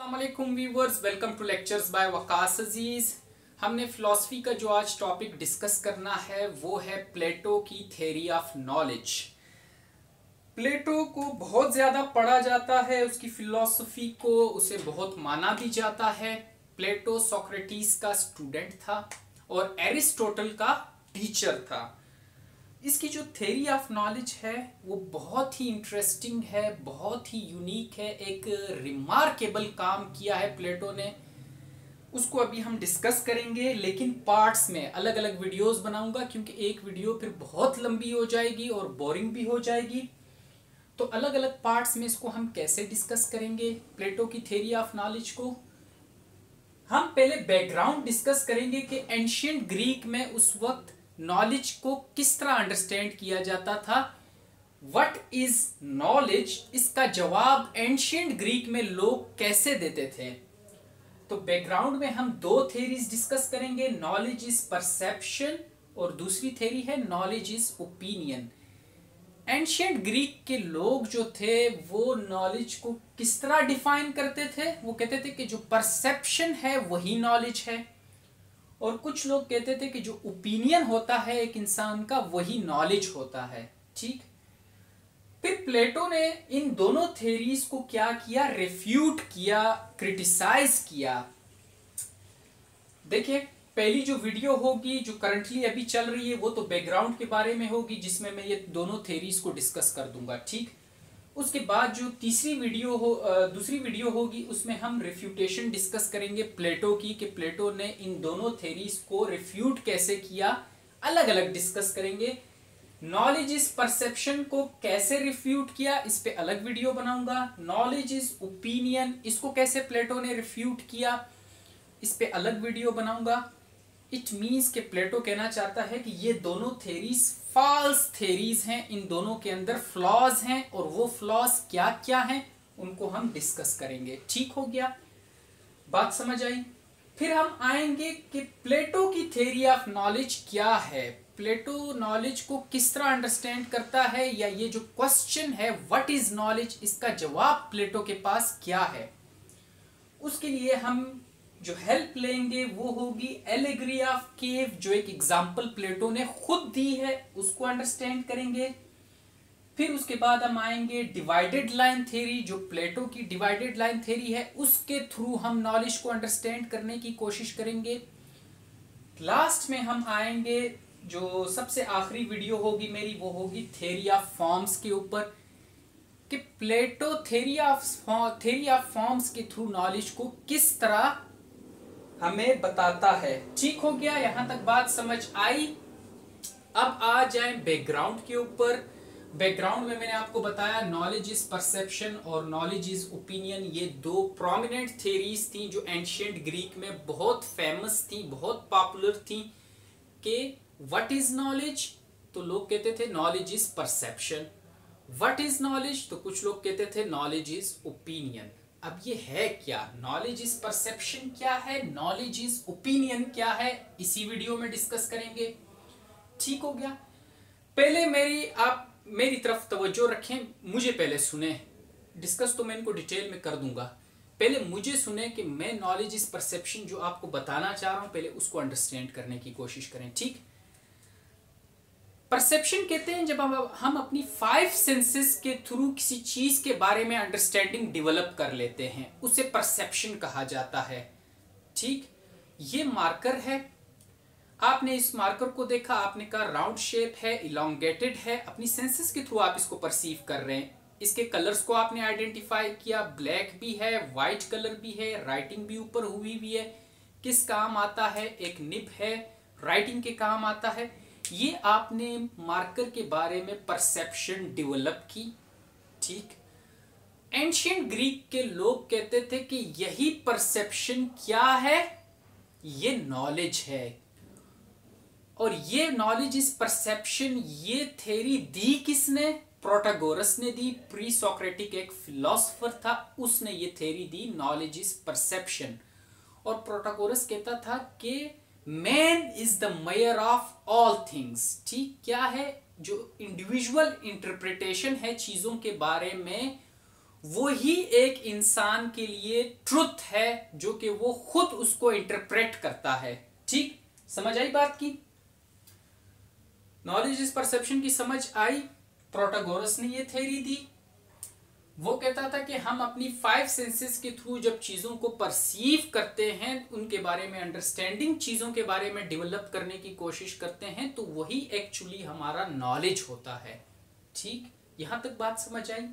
अस्सलामुअलैकुम viewers, welcome to lectures by Waqas Aziz. हमने philosophy का जो आज टॉपिक डिस्कस करना है वो है प्लेटो की थ्योरी ऑफ नॉलेज। प्लेटो को बहुत ज़्यादा पढ़ा जाता है, उसकी फिलॉसफी को उसे बहुत माना भी जाता है। प्लेटो सोक्रेटिस का स्टूडेंट था और एरिस्टोटल का टीचर था। इसकी जो थ्योरी ऑफ नॉलेज है वो बहुत ही इंटरेस्टिंग है, बहुत ही यूनिक है। एक रिमार्केबल काम किया है प्लेटो ने, उसको अभी हम डिस्कस करेंगे, लेकिन पार्ट्स में अलग अलग वीडियोस बनाऊंगा क्योंकि एक वीडियो फिर बहुत लंबी हो जाएगी और बोरिंग भी हो जाएगी। तो अलग अलग पार्ट्स में इसको हम कैसे डिस्कस करेंगे प्लेटो की थ्योरी ऑफ नॉलेज को। हम पहले बैकग्राउंड डिस्कस करेंगे कि एंशिएंट ग्रीक में उस वक्त नॉलेज को किस तरह अंडरस्टैंड किया जाता था। व्हाट इज नॉलेज, इसका जवाब एंशिएंट ग्रीक में लोग कैसे देते थे। तो बैकग्राउंड में हम दो थ्योरीज डिस्कस करेंगे, नॉलेज इज परसेप्शन और दूसरी थ्योरी है knowledge is opinion. Ancient Greek के लोग जो थे वो नॉलेज को किस तरह डिफाइन करते थे। वो कहते थे कि जो परसेप्शन है वही नॉलेज है, और कुछ लोग कहते थे कि जो ओपिनियन होता है एक इंसान का वही नॉलेज होता है। ठीक, फिर प्लेटो ने इन दोनों थ्योरीज को क्या किया, रिफ्यूट किया, क्रिटिसाइज किया। देखिए, पहली जो वीडियो होगी जो करंटली अभी चल रही है वो तो बैकग्राउंड के बारे में होगी, जिसमें मैं ये दोनों थ्योरीज को डिस्कस कर दूंगा। ठीक, उसके बाद जो तीसरी वीडियो दूसरी वीडियो होगी उसमें हम रिफ्यूटेशन डिस्कस करेंगे प्लेटो की, कि प्लेटो ने इन दोनों थ्योरीज को रिफ्यूट कैसे किया, अलग अलग डिस्कस करेंगे। नॉलेज इज परसेप्शन को कैसे रिफ्यूट किया, इस पे अलग वीडियो बनाऊंगा। नॉलेज इज ओपिनियन, इसको कैसे प्लेटो ने रिफ्यूट किया, इस पे अलग वीडियो बनाऊंगा। इट मीन्स कि प्लेटो कहना चाहता है कि ये दोनों थ्योरीज फॉल्स थ्योरीज हैं, इन दोनों के अंदर फ्लॉज हैं, और वो फ्लॉज क्या क्या हैं उनको हम डिस्कस करेंगे। ठीक हो गया, बात समझ आई। फिर हम आएंगे कि प्लेटो की थ्योरी ऑफ नॉलेज क्या है, प्लेटो नॉलेज को किस तरह अंडरस्टैंड करता है, या ये जो क्वेश्चन है व्हाट इज नॉलेज, इसका जवाब प्लेटो के पास क्या है। उसके लिए हम जो हेल्प लेंगे वो होगी एलेगरी ऑफ केव, जो एक एग्जाम्पल प्लेटो ने खुद दी है, उसको अंडरस्टैंड करेंगे। फिर उसके बाद हम आएंगे डिवाइडेड लाइन थ्योरी, जो प्लेटो की डिवाइडेड लाइन थ्योरी है उसके थ्रू हम नॉलेज को अंडरस्टैंड करने की कोशिश करेंगे। लास्ट में हम आएंगे, जो सबसे आखिरी वीडियो होगी मेरी वो होगी थ्योरी ऑफ फॉर्म्स के ऊपर, कि प्लेटो थ्योरी ऑफ फॉर्म्स के थ्रू नॉलेज को किस तरह हमें बताता है। ठीक हो गया, यहां तक बात समझ आई। अब आ जाए बैकग्राउंड के ऊपर। बैकग्राउंड में मैंने आपको बताया नॉलेज इज परसेप्शन और नॉलेज इज ओपिनियन, ये दो प्रोमिनेंट थ्योरीज थी जो एंशिएंट ग्रीक में बहुत फेमस थी, बहुत पॉपुलर थी। कि व्हाट इज नॉलेज, तो लोग कहते थे knowledge is perception. What is knowledge, तो कुछ लोग कहते थे नॉलेज इज ओपिनियन। अब ये है क्या, नॉलेज इज परसेप्शन क्या है, नॉलेज इज ओपिनियन क्या है, इसी वीडियो में डिस्कस करेंगे। ठीक हो गया, पहले आप मेरी तरफ तवज्जो रखें, मुझे पहले सुने। डिस्कस तो मैं इनको डिटेल में कर दूंगा, पहले मुझे सुने कि मैं नॉलेज इज परसेप्शन जो आपको बताना चाह रहा हूं पहले उसको अंडरस्टैंड करने की कोशिश करें। ठीक, परसेप्शन कहते हैं जब हम अपनी 5 सेंसेस के थ्रू किसी चीज के बारे में अंडरस्टैंडिंग डेवलप कर लेते हैं, उसे परसेप्शन कहा जाता है। ठीक, ये मार्कर है, आपने इस मार्कर को देखा, आपने कहा राउंड शेप है, इलोंगेटेड है, अपनी सेंसेस के थ्रू आप इसको परसीव कर रहे हैं। इसके कलर्स को आपने आइडेंटिफाई किया, ब्लैक भी है, व्हाइट कलर भी है, राइटिंग भी ऊपर हुई भी है। किस काम आता है, एक निब है, राइटिंग के काम आता है। ये आपने मार्कर के बारे में परसेप्शन डेवलप की। ठीक, एंशिएंट ग्रीक के लोग कहते थे कि यही परसेप्शन क्या है, ये नॉलेज है। और ये नॉलेज इज परसेप्शन, ये थ्योरी दी किसने, प्रोटागोरस ने दी। प्री सोक्रेटिक एक फिलोसोफर था, उसने ये theory the knowledge is perception. और प्रोटागोरस कहता था कि man is the measure of all things. ठीक, क्या है, जो इंडिविजुअल इंटरप्रिटेशन है चीजों के बारे में वो ही एक इंसान के लिए ट्रुथ है जो कि वो खुद उसको इंटरप्रेट करता है। ठीक, समझ आई बात की? नॉलेज इज परसेप्शन की समझ आई? प्रोटागोरस ने ये थ्योरी दी। वो कहता था कि हम अपनी 5 सेंसेस के थ्रू जब चीजों को परसीव करते हैं, उनके बारे में अंडरस्टैंडिंग, चीजों के बारे में डेवलप करने की कोशिश करते हैं, तो वही एक्चुअली हमारा नॉलेज होता है। ठीक, यहां तक बात समझ आई?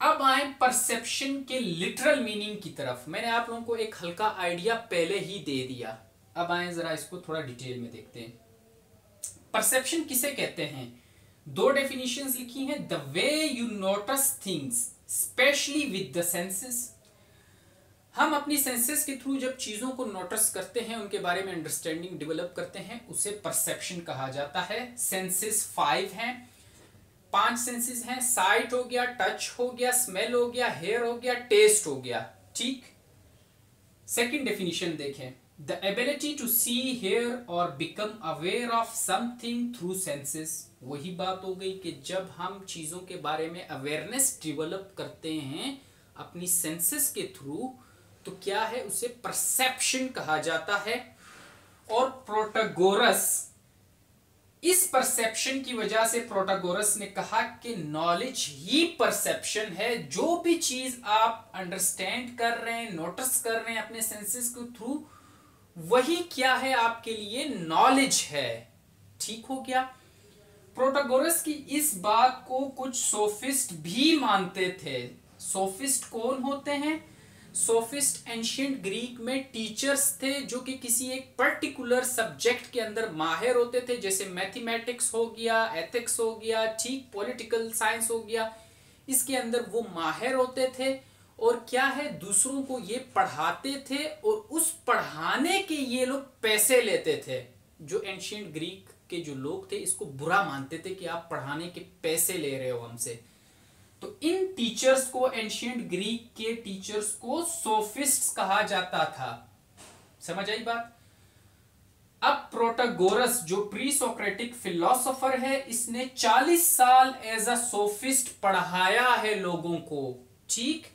अब आए परसेप्शन के लिटरल मीनिंग की तरफ। मैंने आप लोगों को एक हल्का आइडिया पहले ही दे दिया, अब आए जरा इसको थोड़ा डिटेल में देखते हैं। परसेप्शन किसे कहते हैं? 2 डेफिनेशंस लिखी हैं। The way you notice things specially with the senses. हम अपनी सेंसेस के थ्रू जब चीजों को नोटिस करते हैं, उनके बारे में अंडरस्टैंडिंग डेवलप करते हैं, उसे परसेप्शन कहा जाता है। सेंसेस 5 हैं, 5 सेंसेस हैं। साइट हो गया, टच हो गया, स्मेल हो गया, हेयर हो गया, टेस्ट हो गया। ठीक, सेकंड डेफिनेशन देखें। The ability to see, hear or become aware of something through senses. वही बात हो गई कि जब हम चीजों के बारे में अवेयरनेस डेवलप करते हैं अपनी सेंसेस के थ्रू, तो क्या है, उसे परसेप्शन कहा जाता है। और प्रोटागोरस, इस परसेप्शन की वजह से प्रोटागोरस ने कहा कि नॉलेज ही परसेप्शन है। जो भी चीज आप अंडरस्टैंड कर रहे हैं, नोटिस कर रहे हैं अपने सेंसेस के थ्रू, वही क्या है, आपके लिए नॉलेज है। ठीक हो गया? प्रोटागोरस की इस बात को कुछ सोफिस्ट भी मानते थे। सोफिस्ट कौन होते हैं? सोफिस्ट एंशिएंट ग्रीक में टीचर्स थे जो कि किसी एक पर्टिकुलर सब्जेक्ट के अंदर माहिर होते थे, जैसे मैथमेटिक्स हो गया, एथिक्स हो गया, ठीक, पॉलिटिकल साइंस हो गया। इसके अंदर वो माहिर होते थे और क्या है, दूसरों को ये पढ़ाते थे और उस पढ़ाने के ये लोग पैसे लेते थे। जो एंशिएंट ग्रीक के जो लोग थे इसको बुरा मानते थे कि आप पढ़ाने के पैसे ले रहे हो हमसे। तो इन टीचर्स को, एंशिएंट ग्रीक के टीचर्स को सोफिस्ट्स कहा जाता था। समझ आई बात? अब प्रोटागोरस जो प्री सोक्रेटिक फिलोसोफर है, इसने 40 साल एज अ सोफिस्ट पढ़ाया है लोगों को। ठीक,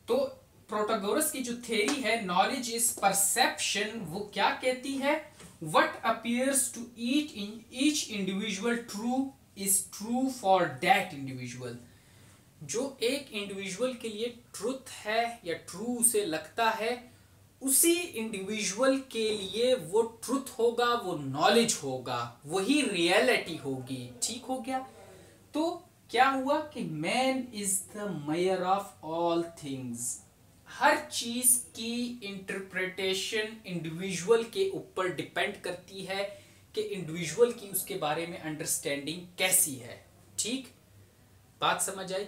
तो प्रोटागोरस की जो थ्योरी है नॉलेज इज परसेप्शन, वो क्या कहती है? What appears to each individual true is true for that individual. जो एक इंडिविजुअल के लिए ट्रुथ है या ट्रू उसे लगता है, उसी इंडिविजुअल के लिए वो ट्रुथ होगा, वो नॉलेज होगा, वही रियलिटी होगी। ठीक हो गया? तो क्या हुआ कि man is the measure of all things. हर चीज की इंटरप्रिटेशन इंडिविजुअल के ऊपर डिपेंड करती है कि इंडिविजुअल की उसके बारे में अंडरस्टैंडिंग कैसी है। ठीक, बात समझ आई?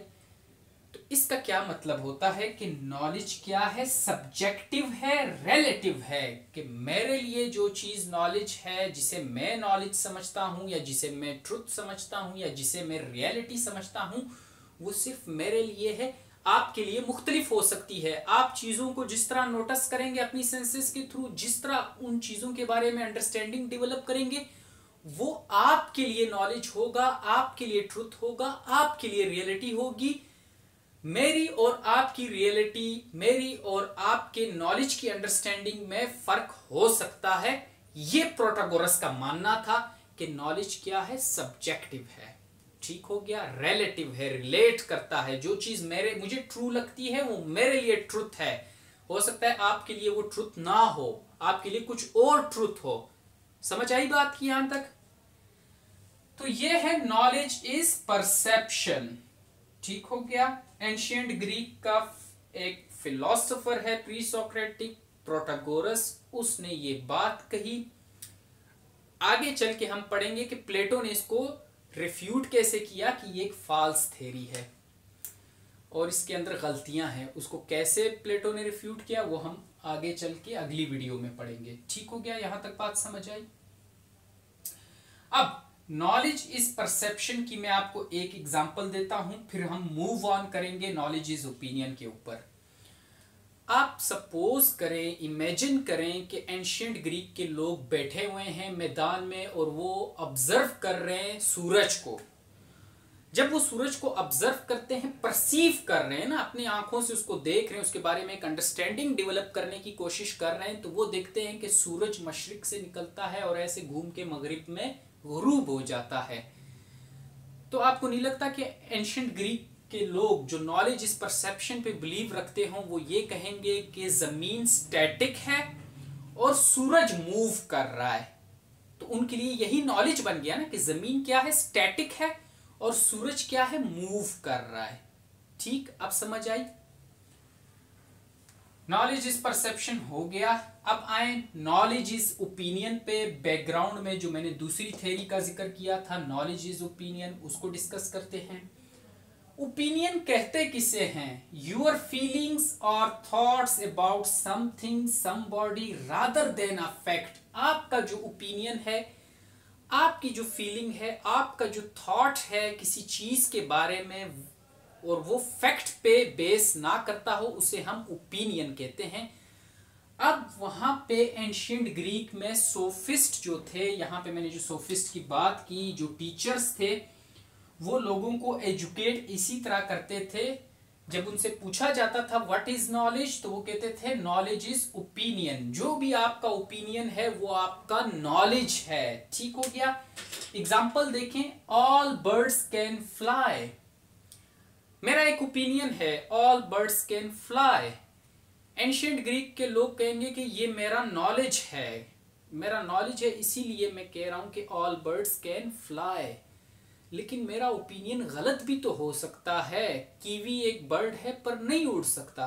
तो इसका क्या मतलब होता है कि नॉलेज क्या है, सब्जेक्टिव है, रिलेटिव है। कि मेरे लिए जो चीज नॉलेज है, जिसे मैं नॉलेज समझता हूं या जिसे मैं ट्रुथ समझता हूं या जिसे मैं रियलिटी समझता हूं, वो सिर्फ मेरे लिए है। आपके लिए मुख्तलिफ हो सकती है। आप चीजों को जिस तरह नोटिस करेंगे अपनी सेंसेस के थ्रू, जिस तरह उन चीजों के बारे में अंडरस्टैंडिंग डेवलप करेंगे, वो आपके लिए नॉलेज होगा, आपके लिए ट्रुथ होगा, आपके लिए रियलिटी होगी। मेरी और आपकी रियलिटी, मेरी और आपके नॉलेज की अंडरस्टैंडिंग में फर्क हो सकता है। ये प्रोटागोरस का मानना था कि नॉलेज क्या है, सब्जेक्टिव है। ठीक हो गया? रिलेटिव है, रिलेट करता है। जो चीज मुझे ट्रू लगती है वो मेरे लिए ट्रुथ है। हो सकता है आपके लिए वो ट्रुथ ना हो, आपके लिए कुछ और ट्रुथ हो। समझ आई बात की यहां तक? तो ये है नॉलेज इज परसेप्शन। ठीक हो गया? एंशिएंट ग्रीक का एक फिलोसोफर है प्री सोक्रेटिक, प्रोटागोरस, उसने ये बात कही। आगे चल के हम पढ़ेंगे कि प्लेटो ने इसको रिफ्यूट कैसे किया कि ये एक फॉल्स थ्योरी है और इसके अंदर गलतियां हैं। उसको कैसे प्लेटो ने रिफ्यूट किया वो हम आगे चल के अगली वीडियो में पढ़ेंगे। ठीक हो गया? यहां तक बात समझ आई? अब नॉलेज इज परसेप्शन की मैं आपको एक एग्जांपल देता हूं, फिर हम मूव ऑन करेंगे नॉलेज इज ओपिनियन के ऊपर। आप सपोज करें, इमेजिन करें कि एंशिएंट ग्रीक के लोग बैठे हुए हैं मैदान में और वो ऑब्जर्व कर रहे हैं सूरज को। जब वो सूरज को ऑब्जर्व करते हैं, परसीव कर रहे हैं ना, अपनी आंखों से उसको देख रहे हैं, उसके बारे में एक अंडरस्टैंडिंग डेवलप करने की कोशिश कर रहे हैं, तो वो देखते हैं कि सूरज मशरिक से निकलता है और ऐसे घूम के मगरिब में गुरूब हो जाता है। तो आपको नहीं लगता कि एंशिएंट ग्रीक के लोग जो नॉलेज इस परसेप्शन पे बिलीव रखते हों, वो ये कहेंगे कि जमीन स्टैटिक है और सूरज मूव कर रहा है। तो उनके लिए यही नॉलेज बन गया ना कि जमीन क्या है, स्टैटिक है, और सूरज क्या है, मूव कर रहा है। ठीक, अब समझ आई। नॉलेज इज परसेप्शन हो गया। अब आए नॉलेज इज ओपिनियन पे। बैकग्राउंड में जो मैंने दूसरी थ्योरी का जिक्र किया था, नॉलेज इज ओपिनियन, उसको डिस्कस करते हैं। ओपिनियन कहते किसे हैं? योर फीलिंग्स और thoughts about something, somebody rather than a fact. आपका जो ओपिनियन है, आपकी जो फीलिंग है, आपका जो थॉट है किसी चीज के बारे में, और वो फैक्ट पे बेस ना करता हो, उसे हम ओपिनियन कहते हैं। अब वहां पे एंशिएंट ग्रीक में सोफिस्ट जो थे, यहां पे मैंने जो सोफिस्ट की बात की, जो टीचर्स थे, वो लोगों को एजुकेट इसी तरह करते थे। जब उनसे पूछा जाता था व्हाट इज नॉलेज, तो वो कहते थे नॉलेज इज ओपिनियन। जो भी आपका ओपिनियन है वो आपका नॉलेज है। ठीक हो गया। एग्जाम्पल देखें, ऑल बर्ड्स कैन फ्लाई। मेरा एक ओपिनियन है, all birds can fly. Ancient Greek के लोग कहेंगे कि ये मेरा नॉलेज है, मेरा नॉलेज है, इसीलिए मैं कह रहा हूं कि ऑल बर्ड्स कैन फ्लाई। लेकिन मेरा ओपिनियन गलत भी तो हो सकता है। कीवी एक बर्ड है पर नहीं उड़ सकता।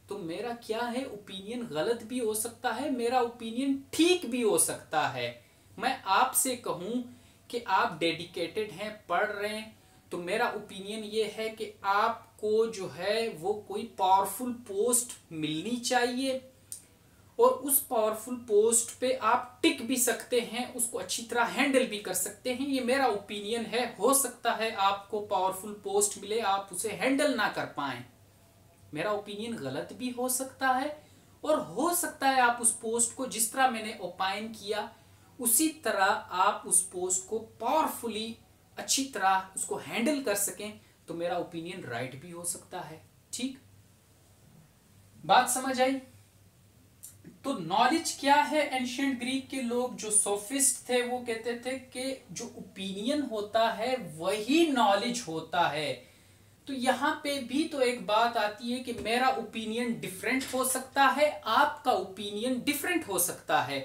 तो मेरा क्या है, ओपिनियन गलत भी हो सकता है, मेरा ओपिनियन ठीक भी हो सकता है। मैं आपसे कहूं कि आप डेडिकेटेड हैं, पढ़ रहे हैं, तो मेरा ओपिनियन ये है कि आपको जो है वो कोई पावरफुल पोस्ट मिलनी चाहिए, और उस पावरफुल पोस्ट पे आप टिक भी सकते हैं, उसको अच्छी तरह हैंडल भी कर सकते हैं। ये मेरा ओपिनियन है। हो सकता है आपको पावरफुल पोस्ट मिले, आप उसे हैंडल ना कर पाएं। मेरा ओपिनियन गलत भी हो सकता है, और हो सकता है आप उस पोस्ट को जिस तरह मैंने ओपाइन किया उसी तरह आप उस पोस्ट को पावरफुली अच्छी तरह उसको हैंडल कर सकें, तो मेरा ओपिनियन राइट भी हो सकता है। ठीक, बात समझ आई। तो नॉलेज क्या है? एंशिएंट ग्रीक के लोग जो सोफिस्ट थे वो कहते थे कि जो ओपिनियन होता है वही नॉलेज होता है। तो यहां पे भी तो एक बात आती है कि मेरा ओपिनियन डिफरेंट हो सकता है, आपका ओपिनियन डिफरेंट हो सकता है।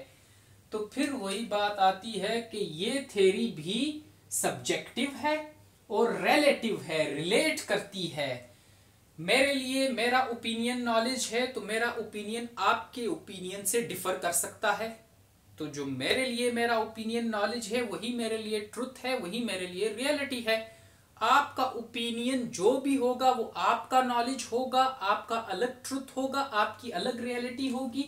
तो फिर वही बात आती है कि ये थ्योरी भी सब्जेक्टिव है और रिलेटिव है, रिलेट करती है। मेरे लिए मेरा ओपिनियन नॉलेज है, तो मेरा ओपिनियन आपके ओपिनियन से डिफर कर सकता है। तो जो मेरे लिए मेरा ओपिनियन नॉलेज है वही मेरे लिए ट्रुथ है, वही मेरे लिए रियलिटी है। आपका ओपिनियन जो भी होगा वो आपका नॉलेज होगा, आपका अलग ट्रुथ होगा, आपकी अलग रियलिटी होगी।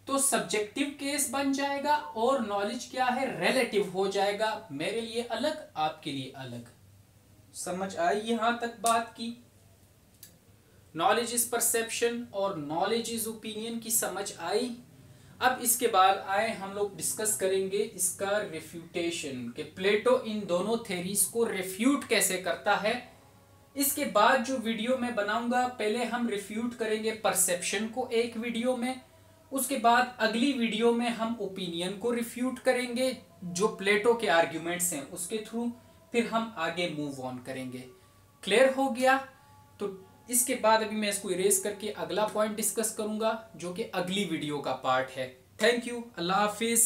तो सब्जेक्टिव केस बन जाएगा और नॉलेज क्या है, रिलेटिव हो जाएगा। मेरे लिए अलग, आपके लिए अलग। समझ आई यहां तक बात की? नॉलेज इज परसेप्शन और नॉलेज इज ओपिनियन की समझ आई। अब इसके बाद आए हम लोग डिस्कस करेंगे इसका रेफ्यूटेशन, कि प्लेटो इन दोनों थ्योरीज को रेफ्यूट कैसे करता है। इसके बाद जो वीडियो मैं बनाऊंगा, पहले हम रेफ्यूट करेंगे परसेप्शन को एक वीडियो में, उसके बाद अगली वीडियो में हम ओपिनियन को रिफ्यूट करेंगे जो प्लेटो के आर्ग्यूमेंट्स हैं उसके थ्रू, फिर हम आगे मूव ऑन करेंगे। क्लियर हो गया? तो इसके बाद अभी मैं इसको इरेज करके अगला पॉइंट डिस्कस करूंगा जो कि अगली वीडियो का पार्ट है। Thank you, Allah Hafiz.